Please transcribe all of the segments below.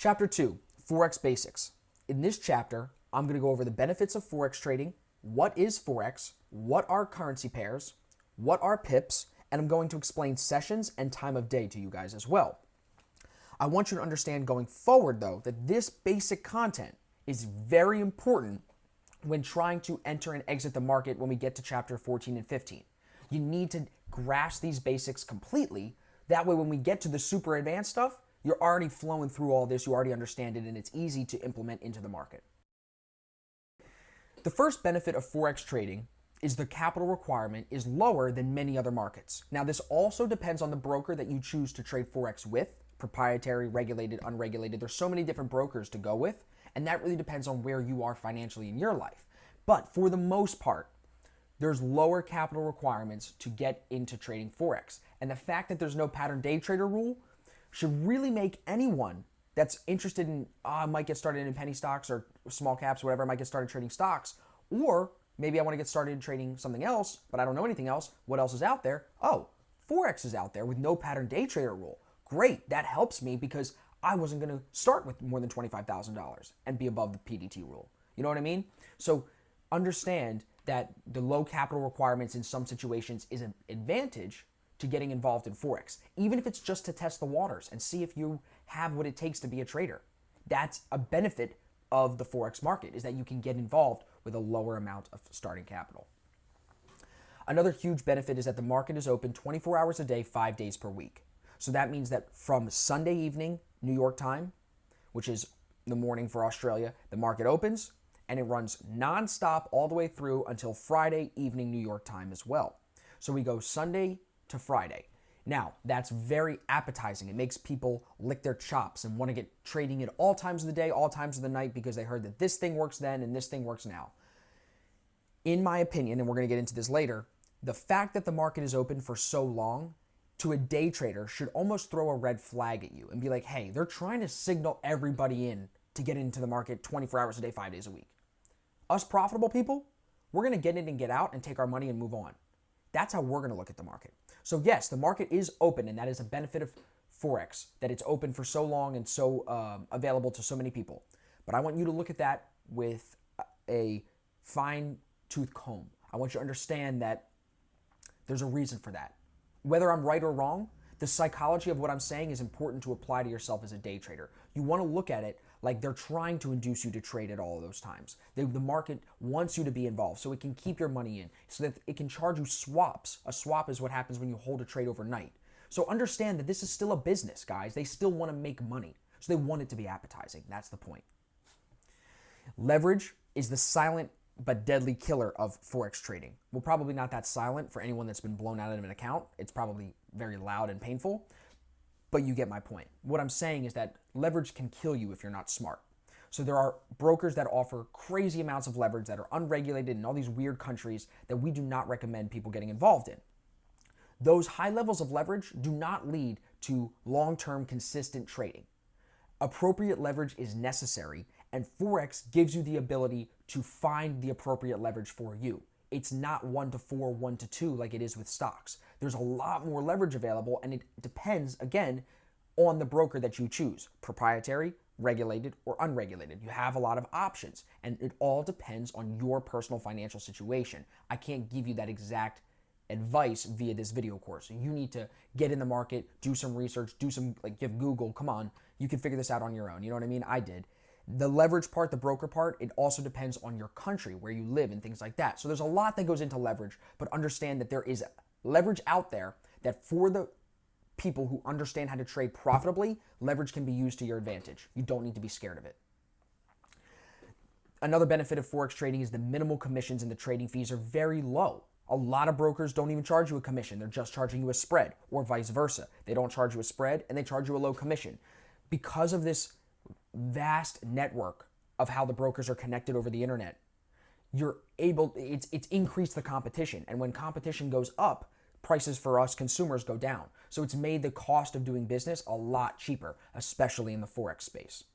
Chapter 2, Forex Basics. In this chapter, I'm going to go over the benefits of Forex trading, what is Forex, what are currency pairs, what are pips, and I'm going to explain sessions and time of day to you guys as well. I want you to understand going forward, though, that this basic content is very important when trying to enter and exit the market when we get to chapter 14 and 15. You need to grasp these basics completely. That way, when we get to the super advanced stuff, you're already flowing through all this, you already understand it, and it's easy to implement into the market. The first benefit of Forex trading is the capital requirement is lower than many other markets. Now, this also depends on the broker that you choose to trade Forex with, proprietary, regulated, unregulated. There's so many different brokers to go with, and that really depends on where you are financially in your life. But for the most part, there's lower capital requirements to get into trading Forex. And the fact that there's no pattern day trader rule should really make anyone that's interested in, I might get started in penny stocks or small caps, whatever, I might get started trading stocks, or maybe I want to get started trading something else, but I don't know anything else. What else is out there? Oh, Forex is out there with no pattern day trader rule. Great, that helps me because I wasn't going to start with more than $25,000 and be above the PDT rule. You know what I mean? So understand that the low capital requirements in some situations is an advantage to getting involved in Forex, even if it's just to test the waters and see if you have what it takes to be a trader. That's a benefit of the Forex market, is that you can get involved with a lower amount of starting capital. Another huge benefit is that the market is open 24 hours a day, 5 days per week. So that means that from Sunday evening, New York time, which is the morning for Australia, the market opens and it runs nonstop all the way through until Friday evening, New York time as well. So we go Sunday to Friday. Now, that's very appetizing. It makes people lick their chops and want to get trading at all times of the day, all times of the night, because they heard that this thing works then and this thing works now. In my opinion, and we're going to get into this later, the fact that the market is open for so long to a day trader should almost throw a red flag at you and be like, hey, they're trying to signal everybody in to get into the market 24 hours a day, 5 days a week. Us profitable people, we're going to get in and get out and take our money and move on. That's how we're going to look at the market. So yes, the market is open, and that is a benefit of Forex, that it's open for so long and so available to so many people. But I want you to look at that with a fine-tooth comb. I want you to understand that there's a reason for that. Whether I'm right or wrong, the psychology of what I'm saying is important to apply to yourself as a day trader. You want to look at it like they're trying to induce you to trade at all of those times. The market wants you to be involved so it can keep your money in, so that it can charge you swaps. A swap is what happens when you hold a trade overnight. So understand that this is still a business, guys. They still want to make money. So they want it to be appetizing. That's the point. Leverage is the silent but deadly killer of Forex trading. Well, probably not that silent for anyone that's been blown out of an account. It's probably very loud and painful, but you get my point. What I'm saying is that leverage can kill you if you're not smart. So there are brokers that offer crazy amounts of leverage that are unregulated in all these weird countries that we do not recommend people getting involved in. Those high levels of leverage do not lead to long-term consistent trading. Appropriate leverage is necessary, and Forex gives you the ability to find the appropriate leverage for you. It's not 1-to-4, 1-to-2 like it is with stocks. There's a lot more leverage available, and it depends, again, on the broker that you choose. Proprietary, regulated, or unregulated. You have a lot of options, and it all depends on your personal financial situation. I can't give you that exact advice via this video course. You need to get in the market, do some research, give Google, come on, you can figure this out on your own. You know what I mean? I did. The leverage part, the broker part, it also depends on your country, where you live and things like that. So there's a lot that goes into leverage, but understand that there is leverage out there that for the people who understand how to trade profitably, leverage can be used to your advantage. You don't need to be scared of it. Another benefit of Forex trading is the minimal commissions and the trading fees are very low. A lot of brokers don't even charge you a commission. They're just charging you a spread, or vice versa. They don't charge you a spread and they charge you a low commission. Because of this vast network of how the brokers are connected over the internet, it's increased the competition. And when competition goes up, prices for us consumers go down. So it's made the cost of doing business a lot cheaper, especially in the Forex space.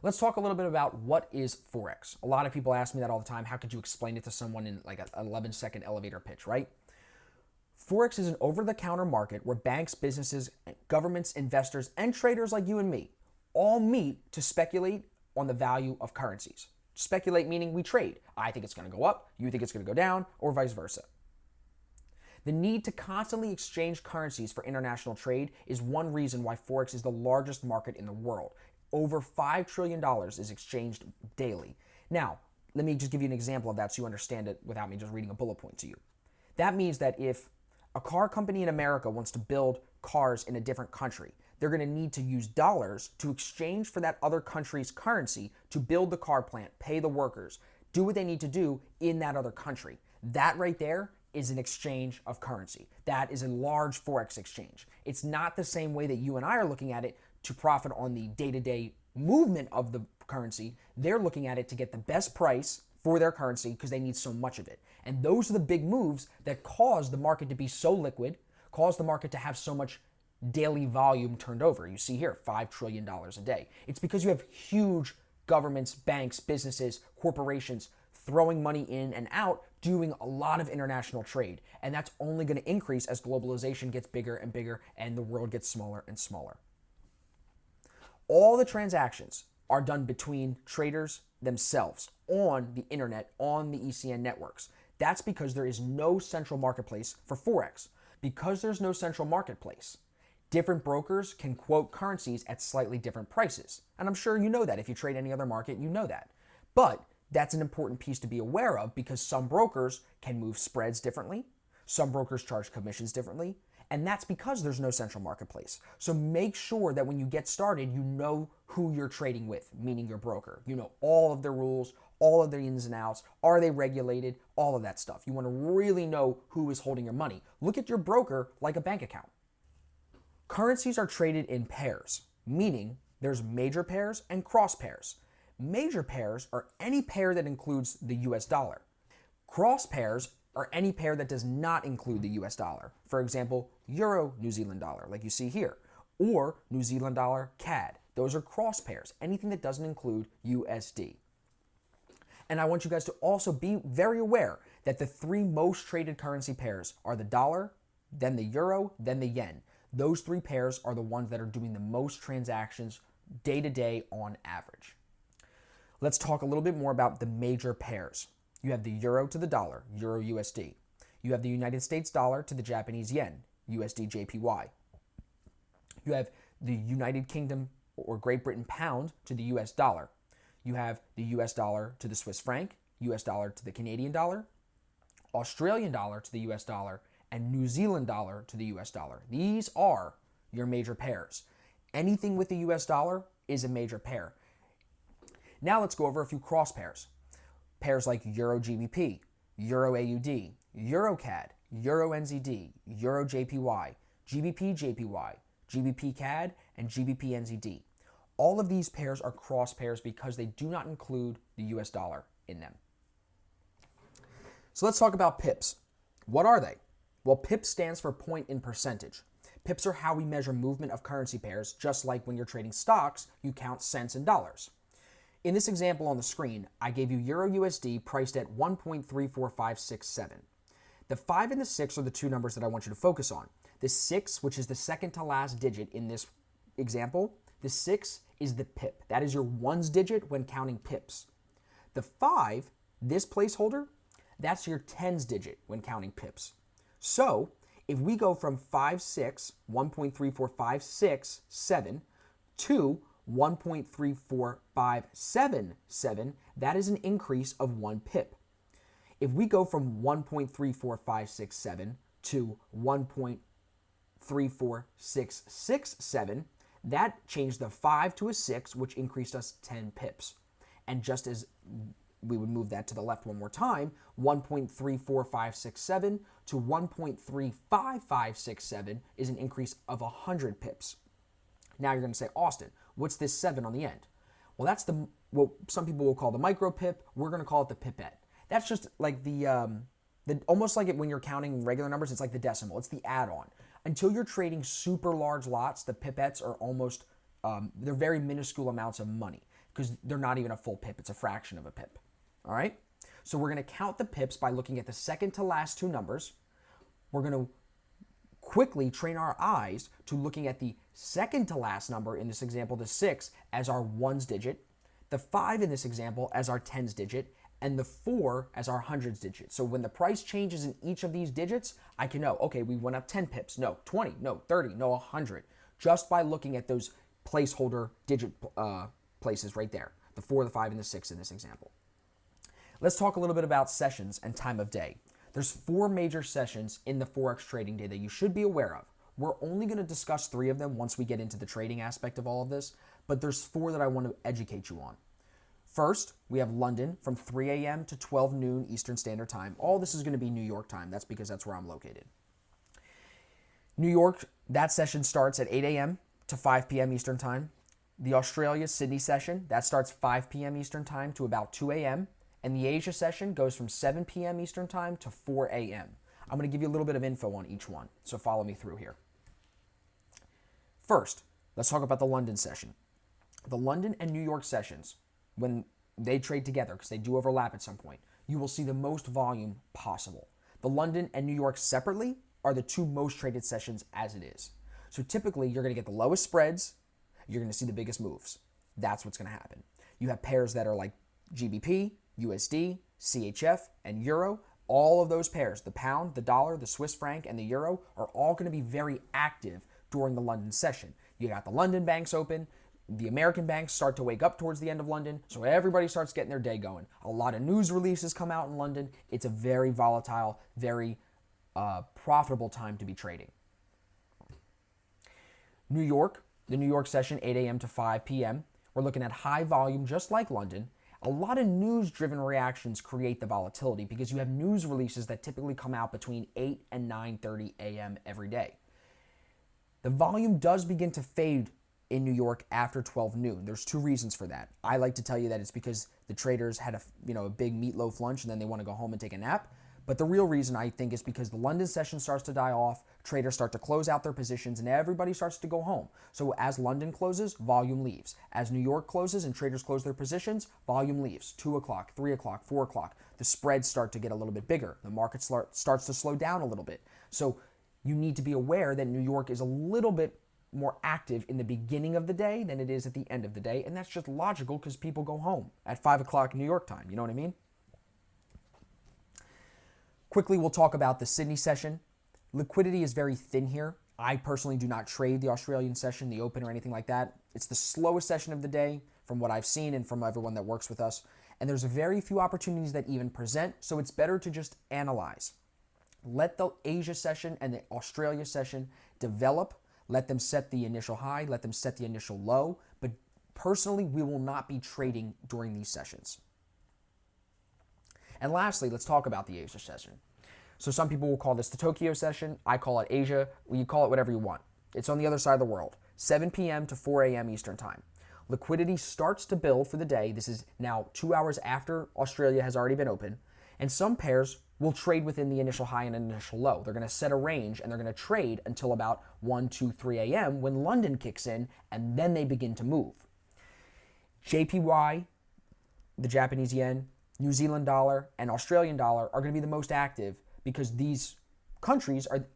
Let's talk a little bit about what is Forex. A lot of people ask me that all the time. How could you explain it to someone in like an 11-second elevator pitch, right? Forex is an over-the-counter market where banks, businesses, governments, investors, and traders like you and me all meet to speculate on the value of currencies. Speculate meaning we trade. I think it's going to go up, you think it's going to go down, or vice versa. The need to constantly exchange currencies for international trade is one reason why Forex is the largest market in the world. Over $5 trillion is exchanged daily. Now, let me just give you an example of that so you understand it without me just reading a bullet point to you. That means that if a car company in America wants to build cars in a different country, they're going to need to use dollars to exchange for that other country's currency to build the car plant, pay the workers, do what they need to do in that other country. That right there is an exchange of currency. That is a large Forex exchange. It's not the same way that you and I are looking at it to profit on the day-to-day movement of the currency. They're looking at it to get the best price for their currency because they need so much of it. And those are the big moves that cause the market to be so liquid, cause the market to have so much daily volume turned over. You see here, $5 trillion a day. It's because you have huge governments, banks, businesses, corporations throwing money in and out, doing a lot of international trade. And that's only going to increase as globalization gets bigger and bigger and the world gets smaller and smaller. All the transactions are done between traders themselves on the internet, on the ECN networks. That's because there is no central marketplace for Forex. Because there's no central marketplace, different brokers can quote currencies at slightly different prices. And I'm sure you know that. If you trade any other market, you know that. But that's an important piece to be aware of because some brokers can move spreads differently. Some brokers charge commissions differently. And that's because there's no central marketplace. So make sure that when you get started, you know who you're trading with, meaning your broker. You know all of their rules, all of their ins and outs. Are they regulated? All of that stuff. You want to really know who is holding your money. Look at your broker like a bank account. Currencies are traded in pairs, meaning there's major pairs and cross pairs. Major pairs are any pair that includes the US dollar. Cross pairs are any pair that does not include the US dollar. For example, Euro New Zealand dollar, like you see here, or New Zealand dollar CAD. Those are cross pairs, anything that doesn't include USD. And I want you guys to also be very aware that the three most traded currency pairs are the dollar, then the euro, then the yen. Those three pairs are the ones that are doing the most transactions day to day on average. Let's talk a little bit more about the major pairs. You have the euro to the dollar, euro USD. You have the United States dollar to the Japanese yen, USD JPY. You have the United Kingdom or Great Britain pound to the US dollar. You have the US dollar to the Swiss franc, US dollar to the Canadian dollar, Australian dollar to the US dollar, and New Zealand dollar to the US dollar. These are your major pairs. Anything with the US dollar is a major pair. Now let's go over a few cross pairs. Pairs like Euro GBP, Euro AUD, Euro CAD, Euro NZD, Euro JPY, GBP JPY, GBP CAD, and GBP NZD. All of these pairs are cross pairs because they do not include the US dollar in them. So let's talk about pips. What are they? Well, pips stands for point in percentage. Pips are how we measure movement of currency pairs, just like when you're trading stocks, you count cents and dollars. In this example on the screen, I gave you Euro USD priced at 1.34567. The 5 and the 6 are the two numbers that I want you to focus on. The 6, which is the second to last digit in this example, the 6 is the pip. That is your ones digit when counting pips. The 5, this placeholder, that's your tens digit when counting pips. So if we go from 5.6, 1.34567 to 1.34577, that is an increase of 1 pip. If we go from 1.34567 to 1.34667, that changed the 5 to a 6, which increased us 10 pips. And just as we would move that to the left one more time, 1.34567 to 1.35567 is an increase of 100 pips. Now you're going to say, Austin, what's this 7 on the end? Well, that's what some people will call the micro pip. We're going to call it the pipette. That's just like the almost like it when you're counting regular numbers, it's like the decimal. It's the add-on. Until you're trading super large lots, the pipettes are almost, they're very minuscule amounts of money because they're not even a full pip. It's a fraction of a pip. All right? So we're going to count the pips by looking at the second to last two numbers. We're going to quickly train our eyes to looking at the second to last number, in this example, the 6, as our ones digit, the 5 in this example as our tens digit, and the 4 as our hundreds digit. So when the price changes in each of these digits, I can know, okay, we went up 10 pips, no, 20, no, 30, no, 100, just by looking at those placeholder digit places right there, the 4, the 5, and the 6 in this example. Let's talk a little bit about sessions and time of day. There's 4 major sessions in the Forex trading day that you should be aware of. We're only going to discuss 3 of them once we get into the trading aspect of all of this, but there's 4 that I want to educate you on. First, we have London from 3 a.m. to 12 noon Eastern Standard Time. All this is going to be New York time. That's because that's where I'm located. New York, that session starts at 8 a.m. to 5 p.m. Eastern Time. The Australia Sydney session, that starts 5 p.m. Eastern Time to about 2 a.m. And the Asia session goes from 7 p.m. Eastern Time to 4 a.m. I'm going to give you a little bit of info on each one, so follow me through here. First, let's talk about the London session. The London and New York sessions, when they trade together, because they do overlap at some point, you will see the most volume possible. The London and New York separately are the 2 most traded sessions as it is. So typically, you're going to get the lowest spreads, you're going to see the biggest moves. That's what's going to happen. You have pairs that are like GBP, USD, CHF, and Euro. All of those pairs, the pound, the dollar, the Swiss franc, and the euro, are all going to be very active during the London session. You got the London banks open. The American banks start to wake up towards the end of London, so everybody starts getting their day going. A lot of news releases come out in London. It's a very volatile, very profitable time to be trading. New York, the New York session, 8 a.m. to 5 p.m. We're looking at high volume, just like London. A lot of news-driven reactions create the volatility because you have news releases that typically come out between 8 and 9:30 a.m. every day. The volume does begin to fade in New York after 12 noon. There's 2 reasons for that. I like to tell you that it's because the traders had a big meatloaf lunch and then they want to go home and take a nap. But the real reason, I think, is because the London session starts to die off, traders start to close out their positions, and everybody starts to go home. So as London closes, volume leaves. As New York closes and traders close their positions, volume leaves. 2 o'clock, 3 o'clock, 4 o'clock. The spreads start to get a little bit bigger. The market starts to slow down a little bit. So you need to be aware that New York is a little bit more active in the beginning of the day than it is at the end of the day, and that's just logical because people go home at 5 o'clock New York time. You know what I mean? Quickly, we'll talk about the Sydney session. Liquidity is very thin here. I personally do not trade the Australian session, the open, or anything like that. It's the slowest session of the day from what I've seen and from everyone that works with us. And there's very few opportunities that even present, so it's better to just analyze. Let the Asia session and the Australia session develop. Let them set the initial high, let them set the initial low. But personally, we will not be trading during these sessions. And lastly, let's talk about the Asia session. So some people will call this the Tokyo session. I call it Asia. You call it whatever you want. It's on the other side of the world, 7 p.m. to 4 a.m. Eastern time. Liquidity starts to build for the day. This is now 2 hours after Australia has already been open. And some pairs will trade within the initial high and initial low. They're going to set a range and they're going to trade until about 1, 2, 3 a.m. when London kicks in, and then they begin to move. JPY, the Japanese yen, New Zealand dollar, and Australian dollar are going to be the most active because these countries are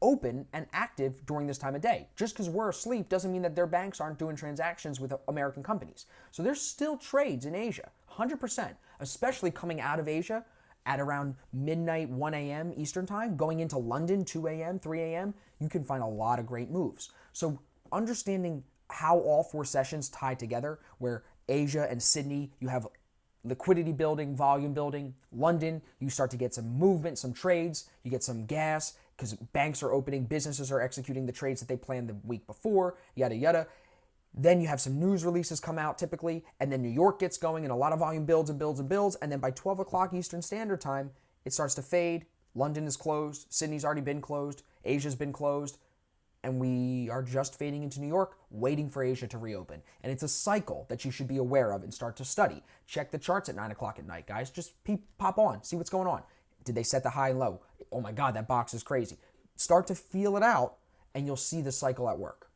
open and active during this time of day. Just because we're asleep doesn't mean that their banks aren't doing transactions with American companies. So there's still trades in Asia, 100%, especially coming out of Asia at around midnight, 1 a.m. Eastern time, going into London, 2 a.m., 3 a.m., you can find a lot of great moves. So understanding how all 4 sessions tie together, where Asia and Sydney, you have liquidity building, volume building. London, you start to get some movement, some trades. You get some gas because banks are opening, businesses are executing the trades that they planned the week before, yada, yada. Then you have some news releases come out typically, and then New York gets going and a lot of volume builds and builds and builds. And then by 12 o'clock Eastern Standard Time, it starts to fade. London is closed. Sydney's already been closed. Asia's been closed. And we are just fading into New York, waiting for Asia to reopen. And it's a cycle that you should be aware of and start to study. Check the charts at 9 o'clock at night, guys. Just pop on, see what's going on. Did they set the high and low? Oh my God, that box is crazy. Start to feel it out, and you'll see the cycle at work.